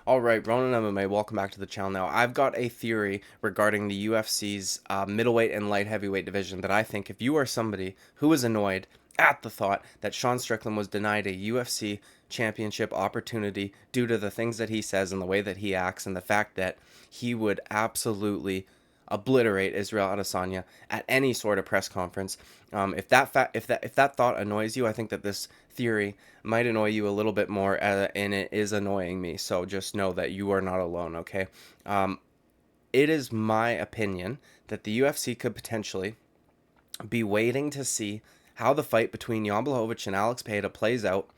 All right, Ronan MMA, welcome back to the channel. Now, I've got a theory regarding the UFC's middleweight and light heavyweight division that I think if you are somebody who is annoyed at the thought that Sean Strickland was denied a UFC championship opportunity due to the things that he says and the way that he acts and the fact that he would absolutely obliterate Israel Adesanya at any sort of press conference. If that thought annoys you, I think that this theory might annoy you a little bit more, and it is annoying me. So just know that you are not alone. Okay, it is my opinion that the UFC could potentially be waiting to see how the fight between Jan Blachowicz and Alex Pereira plays out,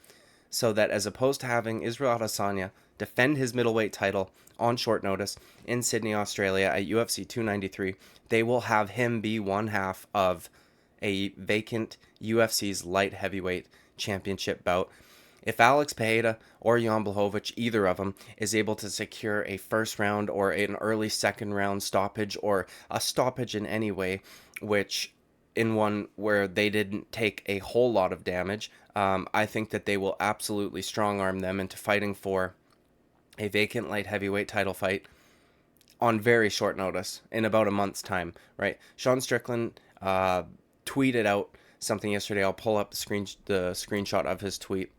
so that as opposed to having Israel Adesanya defend his middleweight title on short notice in Sydney, Australia at UFC 293, they will have him be one half of a vacant UFC's light heavyweight championship bout. If Alex Pereira or Jan Blachowicz, either of them, is able to secure a first round or an early second round stoppage or a stoppage in any way, which in one where they didn't take a whole lot of damage, I think that they will absolutely strong arm them into fighting for a vacant light heavyweight title fight on very short notice in about a month's time, right? Sean Strickland tweeted out something yesterday. I'll pull up the screenshot of his tweet.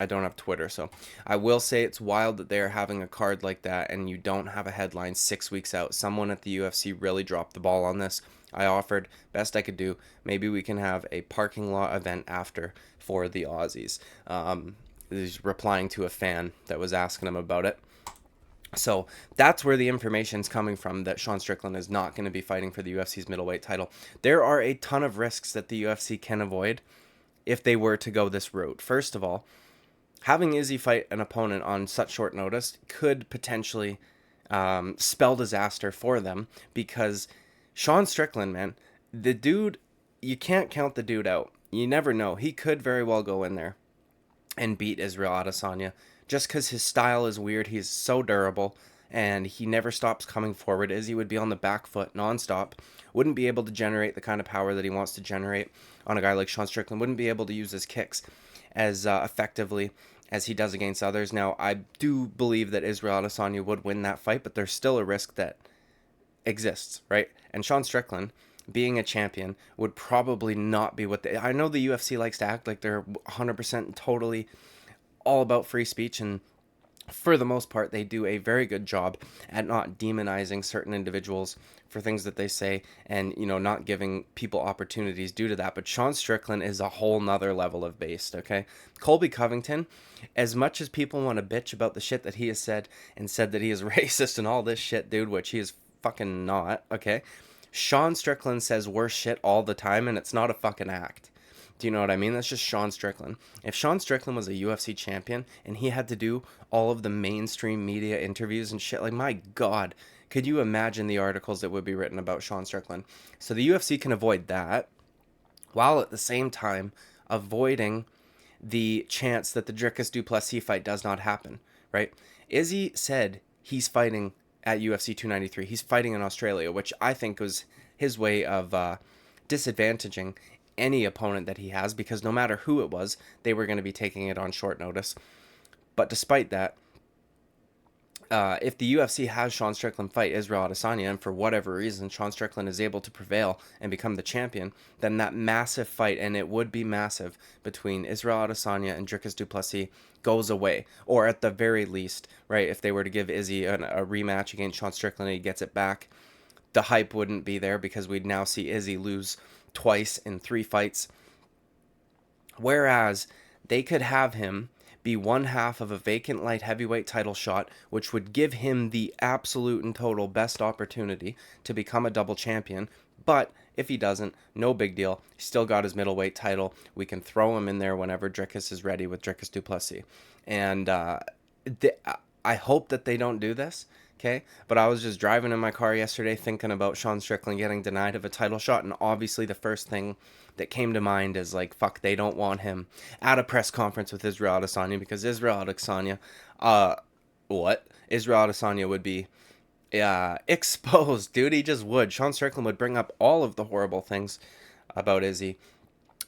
I don't have Twitter, so I will say it's wild that they're having a card like that and you don't have a headline 6 weeks out. Someone at the UFC really dropped the ball on this. I offered best I could do. Maybe we can have a parking lot event after for the Aussies. He's replying to a fan that was asking him about it. So that's where the information's coming from, that Sean Strickland is not going to be fighting for the UFC's middleweight title. There are a ton of risks that the UFC can avoid if they were to go this route. First of all, having Izzy fight an opponent on such short notice could potentially spell disaster for them, because Sean Strickland, man, the dude, you can't count the dude out. You never know. He could very well go in there and beat Israel Adesanya just because his style is weird. He's so durable and he never stops coming forward. Izzy would be on the back foot nonstop, wouldn't be able to generate the kind of power that he wants to generate on a guy like Sean Strickland, wouldn't be able to use his kicks as effectively as he does against others. Now, I do believe that Israel Adesanya would win that fight, but there's still a risk that exists, right? And Sean Strickland, being a champion, would probably not be what they... I know the UFC likes to act like they're 100% totally all about free speech, and for the most part, they do a very good job at not demonizing certain individuals for things that they say and, not giving people opportunities due to that. But Sean Strickland is a whole nother level of based, okay? Colby Covington, as much as people want to bitch about the shit that he has said and said that he is racist and all this shit, dude, which he is fucking not, okay? Sean Strickland says worse shit all the time, and it's not a fucking act. Do you know what I mean? That's just Sean Strickland. If Sean Strickland was a UFC champion and he had to do all of the mainstream media interviews and shit, like, my God, could you imagine the articles that would be written about Sean Strickland? So the UFC can avoid that, while at the same time avoiding the chance that the Dricus du Plessis fight does not happen, right? Izzy said he's fighting at UFC 293. He's fighting in Australia, which I think was his way of disadvantaging any opponent that he has, because no matter who it was, they were going to be taking it on short notice. But despite that, if the UFC has Sean Strickland fight Israel Adesanya, and for whatever reason Sean Strickland is able to prevail and become the champion, then that massive fight, and it would be massive, between Israel Adesanya and Dricus du Plessis goes away. Or at the very least, right, if they were to give Izzy a rematch against Sean Strickland and he gets it back, the hype wouldn't be there, because we'd now see Izzy lose twice in 3 fights. Whereas they could have him be one half of a vacant light heavyweight title shot, which would give him the absolute and total best opportunity to become a double champion. But if he doesn't, no big deal. He's still got his middleweight title. We can throw him in there whenever Dricus is ready with Dricus du Plessis. And I hope that they don't do this. Okay, but I was just driving in my car yesterday thinking about Sean Strickland getting denied of a title shot, and obviously the first thing that came to mind is like, fuck, they don't want him at a press conference with Israel Adesanya, because Israel Adesanya, Israel Adesanya would be exposed, dude. He just would. Sean Strickland would bring up all of the horrible things about Izzy,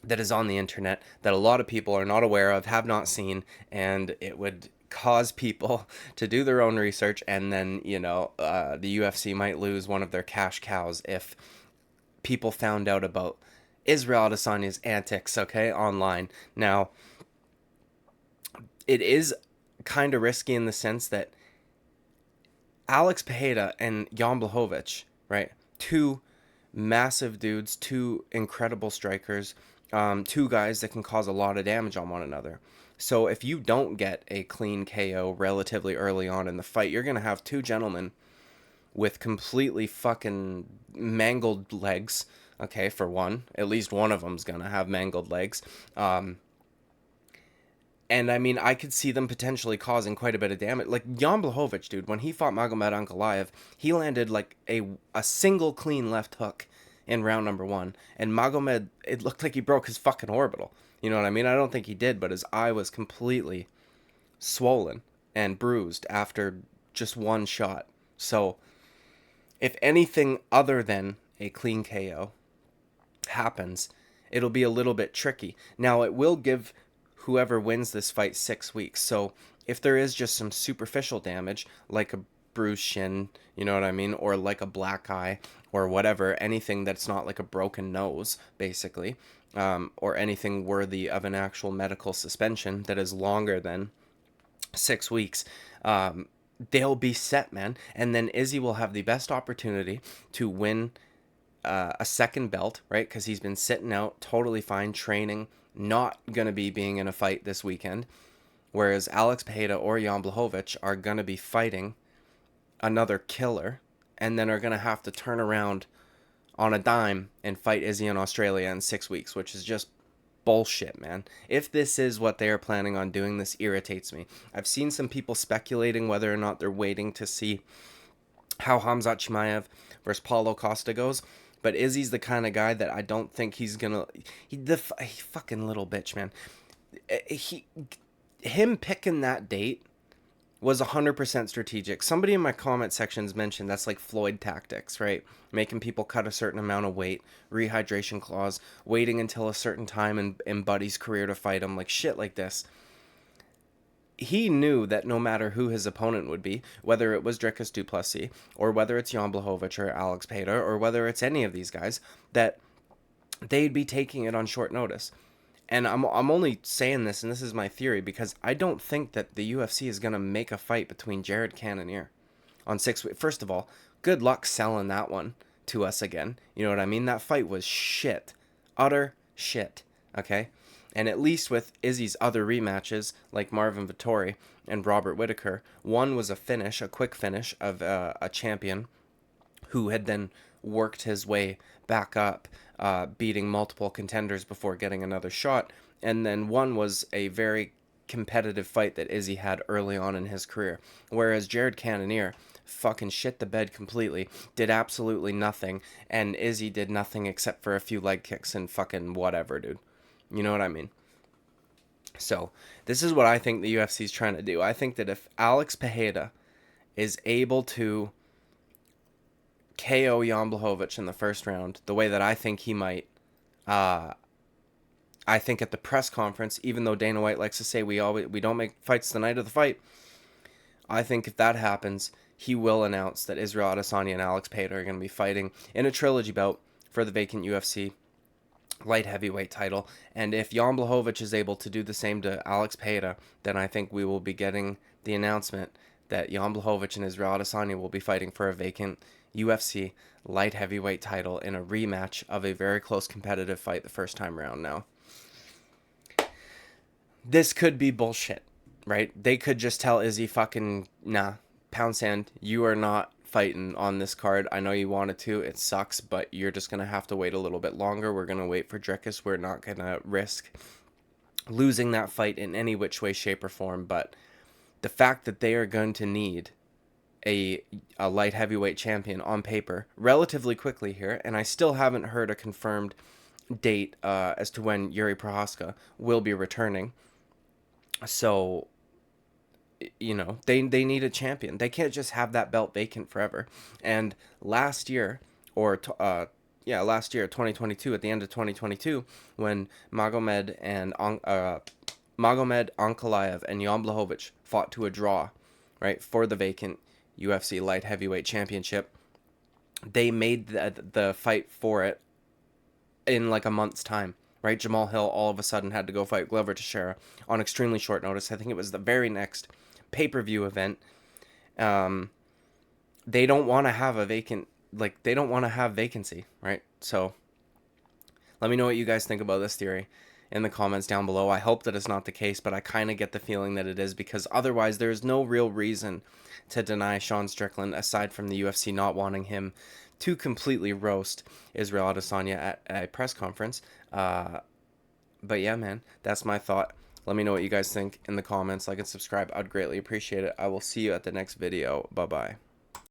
that is on the internet that a lot of people are not aware of, have not seen, and it would cause people to do their own research, and then, the UFC might lose one of their cash cows if people found out about Israel Adesanya's antics, okay, online. Now, it is kind of risky in the sense that Alex Pereira and Jan Blachowicz, right? Two massive dudes, two incredible strikers, two guys that can cause a lot of damage on one another. So if you don't get a clean KO relatively early on in the fight, you're going to have two gentlemen with completely fucking mangled legs. Okay, for one, at least one of them's going to have mangled legs. And I mean, I could see them potentially causing quite a bit of damage. Like Jan Blachowicz, dude, when he fought Magomed Ankalaev, he landed like a single clean left hook in round number one. And Magomed, it looked like he broke his fucking orbital. You know what I mean? I don't think he did, but his eye was completely swollen and bruised after just one shot. So, if anything other than a clean KO happens, it'll be a little bit tricky. Now, it will give whoever wins this fight 6 weeks. So if there is just some superficial damage, like a bruised shin, you know what I mean, or like a black eye, or whatever, anything that's not like a broken nose, basically, or anything worthy of an actual medical suspension that is longer than 6 weeks, they'll be set, man. And then Izzy will have the best opportunity to win a second belt, right? Because he's been sitting out, totally fine, training, not going to be being in a fight this weekend. Whereas Alex Pereira or Jan Blachowicz are going to be fighting another killer and then are going to have to turn around on a dime and fight Izzy in Australia in 6 weeks, which is just bullshit, man. If this is what they are planning on doing, this irritates me. I've seen some people speculating whether or not they're waiting to see how Khamzat Chimaev versus Paulo Costa goes. But Izzy's the kind of guy that I don't think he's gonna. He fucking little bitch, man. Him picking that date was 100% strategic. Somebody in my comment sections mentioned that's like Floyd tactics, right? Making people cut a certain amount of weight, rehydration clause, waiting until a certain time in Buddy's career to fight him, like shit like this. He knew that no matter who his opponent would be, whether it was Dricus du Plessis, or whether it's Jan Blachowicz or Alex Pereira, or whether it's any of these guys, that they'd be taking it on short notice. And I'm only saying this, and this is my theory, because I don't think that the UFC is going to make a fight between Jared Cannonier on 6 weeks. First of all, good luck selling that one to us again. You know what I mean? That fight was shit. Utter shit. Okay? And at least with Izzy's other rematches, like Marvin Vettori and Robert Whittaker, one was a finish, a quick finish of a champion who had then worked his way back up, beating multiple contenders before getting another shot. And then one was a very competitive fight that Izzy had early on in his career. Whereas Jared Cannonier fucking shit the bed completely, did absolutely nothing, and Izzy did nothing except for a few leg kicks and fucking whatever, dude. You know what I mean? So, this is what I think the UFC is trying to do. I think that if Alex Pereira is able to KO Jan Blachowicz in the first round, the way that I think he might, I think at the press conference, even though Dana White likes to say we don't make fights the night of the fight, I think if that happens, he will announce that Israel Adesanya and Alex Pereira are going to be fighting in a trilogy bout for the vacant UFC light heavyweight title. And if Jan Blachowicz is able to do the same to Alex Pereira, then I think we will be getting the announcement that Jan Blachowicz and Israel Adesanya will be fighting for a vacant UFC light heavyweight title in a rematch of a very close competitive fight the first time around. Now, this could be bullshit, right? They could just tell Izzy, fucking, nah, pound sand, you are not fighting on this card. I know you wanted to. It sucks, but you're just going to have to wait a little bit longer. We're going to wait for Dricus. We're not going to risk losing that fight in any which way, shape, or form. But the fact that they are going to need a light heavyweight champion on paper relatively quickly here, and I still haven't heard a confirmed date as to when Yuri Prohaska will be returning. So, you know, they need a champion. They can't just have that belt vacant forever. And last year, or yeah, last year, 2022, at the end of 2022, when Magomed Ankalaev and Jan Blachowicz fought to a draw, right, for the vacant UFC light heavyweight championship. They made the fight for it in like a month's time, right? Jamal Hill all of a sudden had to go fight Glover Teixeira on extremely short notice. I think it was the very next pay-per-view event. Um, they don't want to have a vacant, like, they don't want to have vacancy, right? So let me know what you guys think about this theory in the comments down below. I hope that it's not the case, but I kind of get the feeling that it is, because otherwise there's no real reason to deny Sean Strickland, aside from the UFC not wanting him to completely roast Israel Adesanya at a press conference. But yeah, man, that's my thought. Let me know what you guys think in the comments. Like and subscribe. I'd greatly appreciate it. I will see you at the next video. Bye-bye.